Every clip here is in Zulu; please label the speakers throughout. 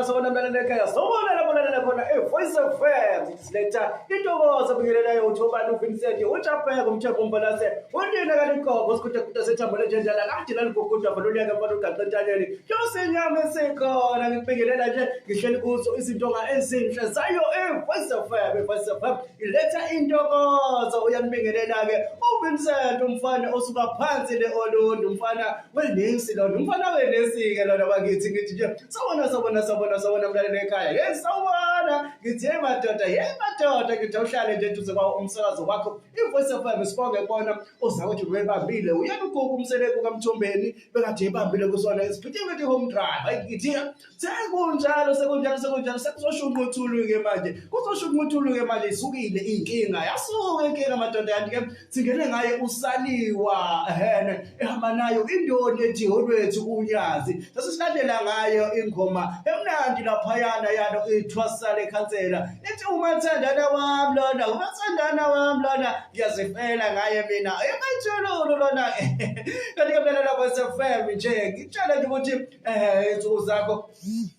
Speaker 1: Sawona mlaleli ekhaya, sawona labonana khona eVoice FM siletha intokozo bingelelayo uThobani uVincent uJapheka umthembu umbalase unina kaLiqobo sikhuta sethambo lenjendala kade laligugudwa valoliyake mfana uGaqentanyeni yosenyama esikhona ngibingelela nje ngihleli kuzo izintonga ezinhle zayo eVoice FM iletha intokozo uyanibingelela-ke uVincent umfana osuka phansi le-Olundi umfana wenesi lona umfana wenesi-ke lona bakithi ngithi nje sawona mlaleli ekhaya sawona ngithi madoda ngithi awuhlale nje eduze kwawo umsakazo wakho iVoice FM sibonge kubona ozakuthi webambile uyena ugogo umseleko kaMthombeni bekade ebambile kusona isiphithi home drive hayi ngithi sekunjalo sekuzoshunquthulu-ke manje kuzoshunquthulu-ke manje isukile inkinga yasuka inkinga madoda yanti-ke singene ngaye usaliwa ehamba nayo indoni ethi olwethu unyazi sasilandela ngayo ingoma emnandi laphayana yalo ithwasale ekhansela ithi umathandana wami lona ngiyazifela ngaye mina ematshululu lona kanti-ke mlalela Voice FM nje ngitshela nje ukuthi insuku zakho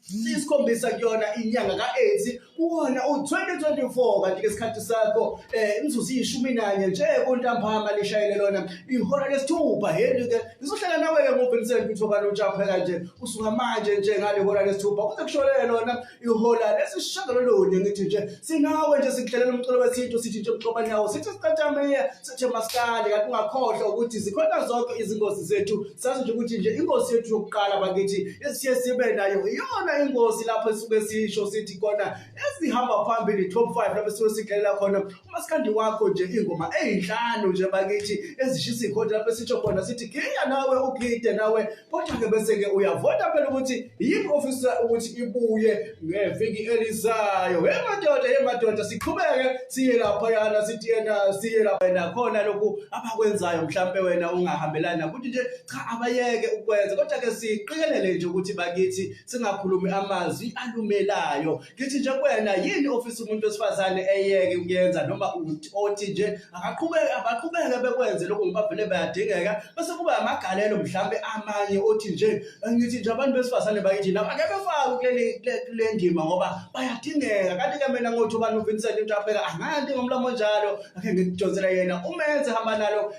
Speaker 1: siyisikhombisa kuyona inyanga ka-8 kuwona u-2024 kanti-ke isikhathi sakho imizuzu iyi-11 nje kuntambama lishayele lona ihora lesithupha heli-ke ngizohlala nawe-ke nguVincent uThobani uJapheka nje kusuka manje nje ngale hora lesithupha kuze kushonele lona ihora lesishagalolunye ngithi nje sinawe nje sikuhlelela umculo wesintu sithi nje mxobani yawo sithi siqathameye sithi maskandi kanti ungakhohlwa ukuthi zikhona zonke izingozi zethu sazi nje ukuthi nje ingozi yethu yokuqala bakithi esiye sibe nayo iyona ingozi lapho esuke sisho sithi khona esihamba phambili top 5 lapho esuke sikhelela khona umaskandi wakho nje ingoma ey'nhlanu nje bakithi ezishisa ikhodi lapho esitsho khona sithi giya nawe ukhide nawe kodwa-ke bese-ke uyavota phela ukuthi yiphi ofisa ukuthi ibuye ngeviki elizayo madoda siqhubeke siye laphayana sithi yena siye lapha yena khona lokhu abakwenzayo mhlampe wena ungahambelani nakuthi nje cha abayeke ukwenza kodwa-ke siqikelele nje ukuthi bakithi singakhulumi amazwi alumelayo ngithi nje kuwena yini ofisa umuntu wesifazane eyeke ukuyenza noma othi nje abaqhubeke bekwenze lokhu ngoba vele bayadingeka bese kuba amagalelo mhlambe amanye othi nje ngithi nje abantu besifazane bakithi nabo ake befake kule ndima ngoba bayadingeka kanti-ke mina ngoThobani uVincent uJapheka anganti ngomlomo njalo ake ngikudonsela yena umenze hamba nalo